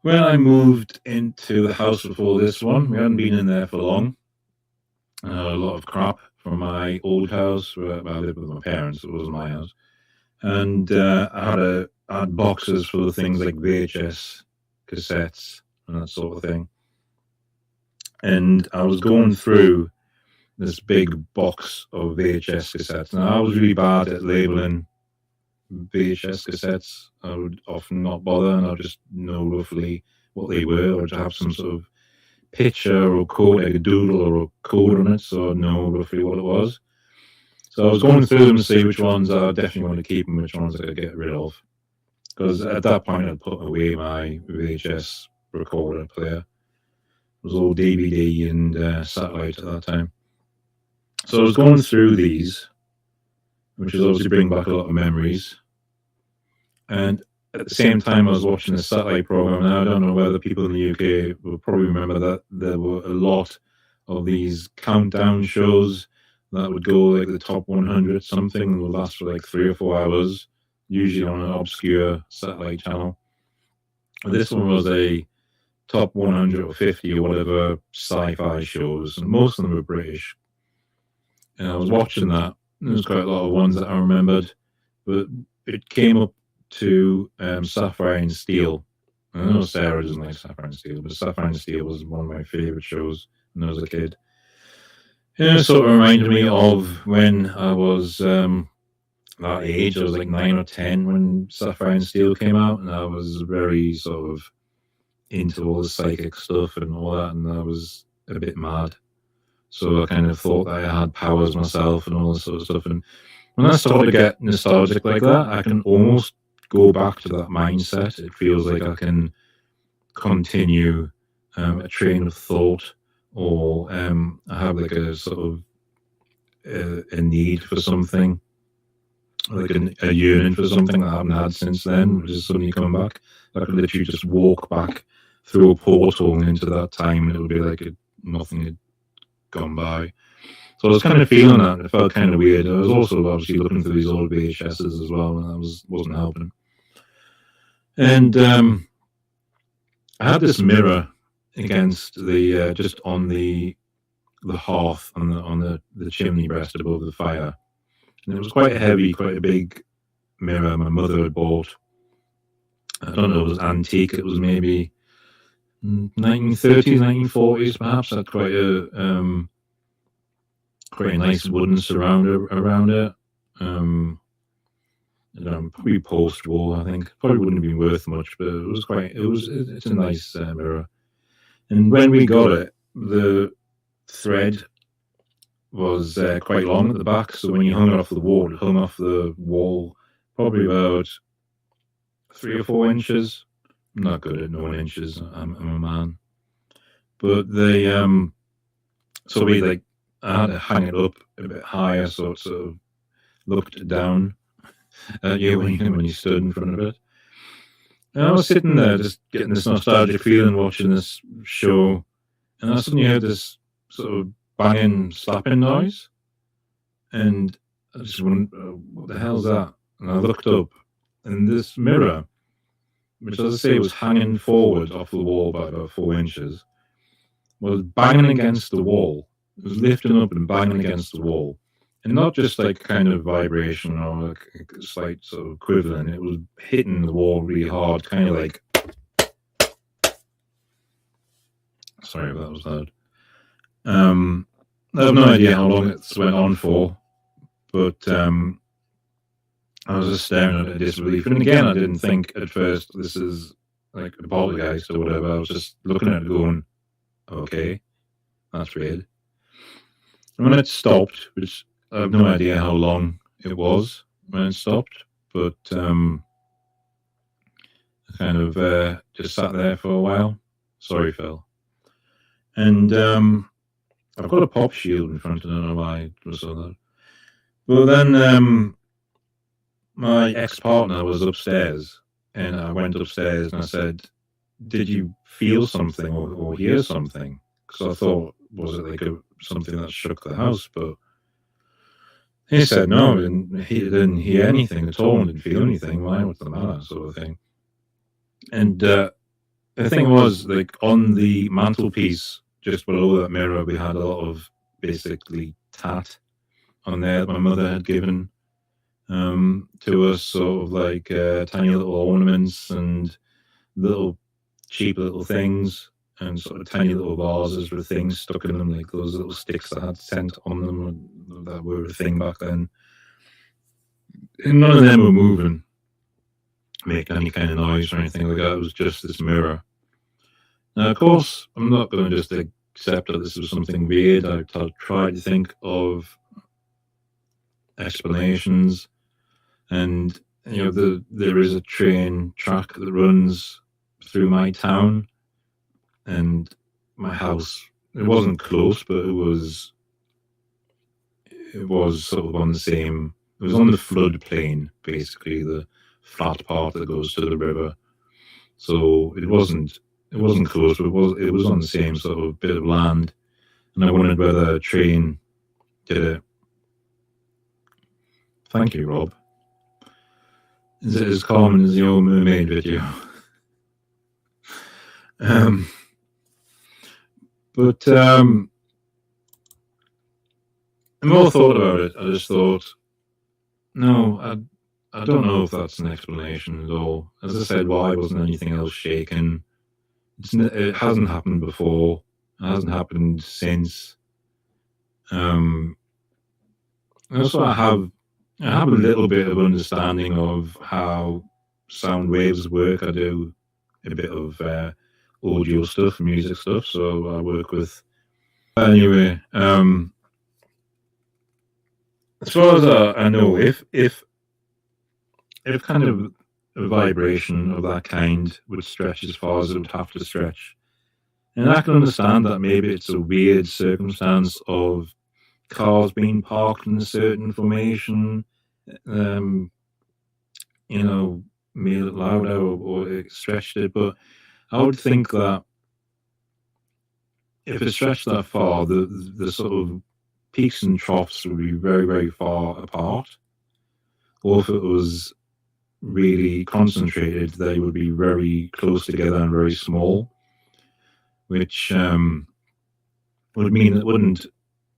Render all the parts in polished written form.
When I moved into the house before this one, we hadn't been in there for long. A lot of crap from my old house where I lived with my parents. It wasn't my house. And I had boxes full of things like VHS cassettes and that sort of thing. And I was going through this big box of VHS cassettes. Now, I was really bad at labeling VHS cassettes. I would often not bother, and I'd just know roughly what they were, or to have some sort of picture or code, like a doodle or a code on it, so I'd know roughly what it was. So I was going through them to see which ones I definitely want to keep and which ones I could get rid of. Because at that point, I'd put away my VHS recorder player. It was all DVD and satellite at that time. So I was going through these, which is obviously bring back a lot of memories. And at the same time, I was watching the satellite program. Now, I don't know whether people in the UK will probably remember that there were a lot of these countdown shows that would go like the top 100 something, will last for like 3 or 4 hours, usually on an obscure satellite channel. This one was a top 100 or 50 or whatever sci-fi shows, and most of them were British. And I was watching that. There was quite a lot of ones that I remembered, but it came up to Sapphire and Steel. I know Sarah doesn't like Sapphire and Steel, but Sapphire and Steel was one of my favorite shows when I was a kid. And it sort of reminded me of when I was that age. I was like 9 or 10 when Sapphire and Steel came out, and I was very sort of into all the psychic stuff and all that, and I was a bit mad. So I kind of thought that I had powers myself and all this sort of stuff. And when I started to get nostalgic like that, I can almost go back to that mindset. It feels like I can continue a train of thought, or I have like a sort of a need for something, like a yearning for something that I haven't had since then, which is suddenly coming back. I could literally just walk back through a portal into that time, and it would be like nothing had gone by. So I was kind of feeling that. It felt kind of weird. I was also obviously looking through these old VHSs as well, and that wasn't helping. And I had this mirror against the just on the hearth on the chimney breast above the fire, and it was quite heavy, quite a big mirror my mother had bought. I don't know, it was antique. It was maybe 1930s, 1940s, perhaps. It had quite a nice wooden surround around it. Probably post-war, I think. Probably wouldn't have been worth much, but it's a nice mirror. And when we got it, the thread was quite long at the back, so when you hung it off the wall, it hung off the wall probably about 3 or 4 inches. I'm not good at knowing inches. I'm a man. But so I had to hang it up a bit higher, so it sort of looked down at you when you stood in front of it. And I was sitting there just getting this nostalgic feeling watching this show, and I suddenly heard this sort of banging, slapping noise, and I just went, what the hell's that? And I looked up, and this mirror, which, as I say, was hanging forward off the wall by about 4 inches, was banging against the wall. It was lifting up and banging against the wall. And not just like kind of vibration or like a slight sort of quivering. It was hitting the wall really hard, kind of like... Sorry if that was loud. I have no idea how long it went on for, but I was just staring at it in disbelief. And again, I didn't think at first this is like a poltergeist or whatever. I was just looking at it going, okay, that's weird. And when it stopped, which I have no idea how long it was when it stopped, but I kind of just sat there for a while. Sorry, Phil. And I've got a pop shield in front. I don't know why I saw that. Well, then my ex-partner was upstairs, and I went upstairs and I said, did you feel something or hear something? Because I thought, was it like something that shook the house? But he said no, he didn't hear anything at all, and didn't feel anything. Why? What's the matter? Sort of thing. And the thing was, like, on the mantelpiece, just below that mirror, we had a lot of basically tat on there that my mother had given to us, sort of like tiny little ornaments and little cheap little things, and sort of tiny little vases with things stuck in them, like those little sticks that had scent on them that were a thing back then. And none of them were moving, making any kind of noise or anything like that. It was just this mirror. Now, of course, I'm not going to just accept that this was something weird. I've tried to think of explanations, and there is a train track that runs through my town, and my house. It wasn't close, but it was sort of on the same. It was on the floodplain, basically the flat part that goes to the river. So it wasn't close, but it was on the same sort of bit of land. And I wondered whether a train did it. Thank you, Rob. Is it as common as the old mermaid video? But the more I thought about it, I just thought, no, I don't know if that's an explanation at all. As I said, why wasn't anything else shaken? It hasn't happened before. It hasn't happened since. Also, I have a little bit of understanding of how sound waves work. I do a bit of audio stuff, music stuff, so I work with. Anyway, as far as I know, if kind of a vibration of that kind would stretch as far as it would have to stretch, and I can understand that maybe it's a weird circumstance of cars being parked in a certain formation, made it louder or it stretched it, but I would think that if it stretched that far, the sort of peaks and troughs would be very, very far apart. Or if it was really concentrated, they would be very close together and very small, which would mean it wouldn't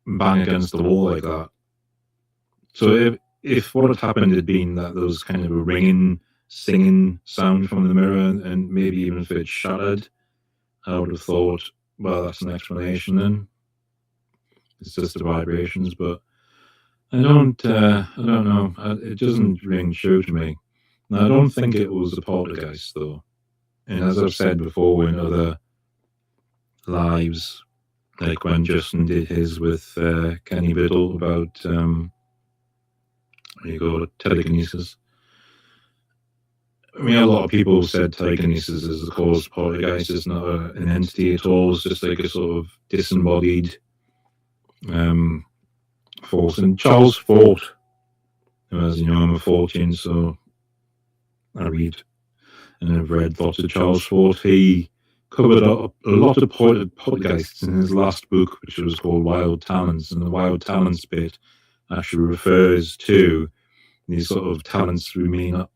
bang against the wall like that. So if what had happened had been that there was kind of a ringing, singing sound from the mirror, and maybe even if it shattered, I would have thought, well, that's an explanation then. It's just the vibrations, but I don't know. It doesn't ring true to me. Now, I don't think it was a poltergeist, though. And as I've said before in other lives, like when Justin did his with Kenny Biddle about telekinesis. I mean, a lot of people said telekinesis is the cause of poltergeist. It's not an entity at all. It's just like a sort of disembodied force. And Charles Fort, as you know, I'm a Fortian, so I read and I've read lots of Charles Fort. He covered up a lot of poltergeists in his last book, which was called Wild Talents. And the Wild Talents bit actually refers to these sort of talents we may not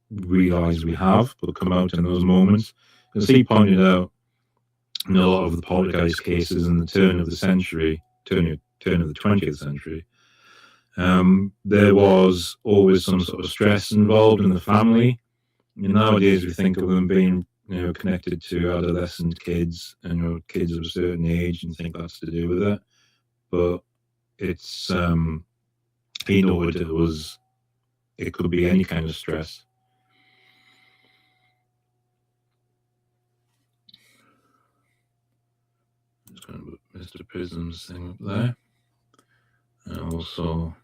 realize we have, but come out in those moments. As he pointed out, in a lot of the poltergeist cases in the turn of the 20th century, there was always some sort of stress involved in the family. And nowadays we think of them being connected to adolescent kids and kids of a certain age and think that's to do with it. But it's he noted it could be any kind of stress. Just going to put Mr. Prism's thing up there. And also,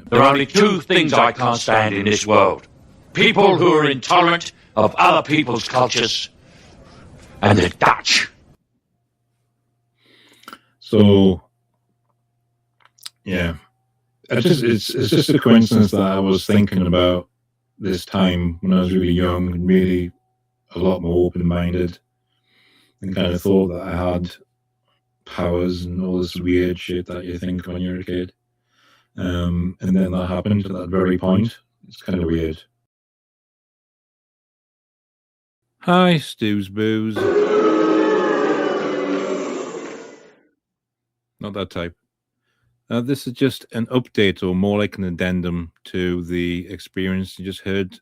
there are only two things I can't stand in this world: people who are intolerant of other people's cultures, and the Dutch. So, yeah, it's just a coincidence that I was thinking about this time when I was really young and really a lot more open-minded, and kind of thought that I had powers and all this weird shit that you think when you're a kid. And then that happened at that very point. It's kind of weird. Hi, Stu's Booze. Not that type. This is just an update, or more like an addendum to the experience you just heard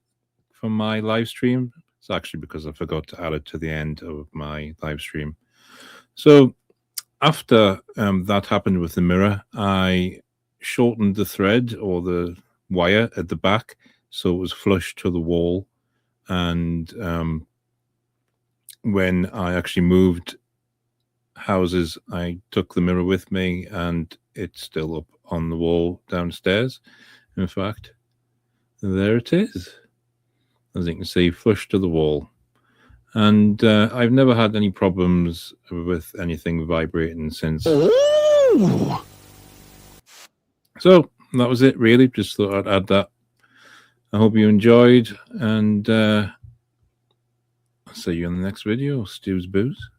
from my live stream. It's actually because I forgot to add it to the end of my live stream. So after that happened with the mirror, I shortened the thread or the wire at the back so it was flush to the wall. And when I actually moved houses, I took the mirror with me, and it's still up on the wall downstairs. In fact, there it is, as you can see, flush to the wall. And I've never had any problems with anything vibrating since. Ooh. So that was it, really. Just thought I'd add that. I hope you enjoyed, and I'll see you in the next video. Stu's Booze.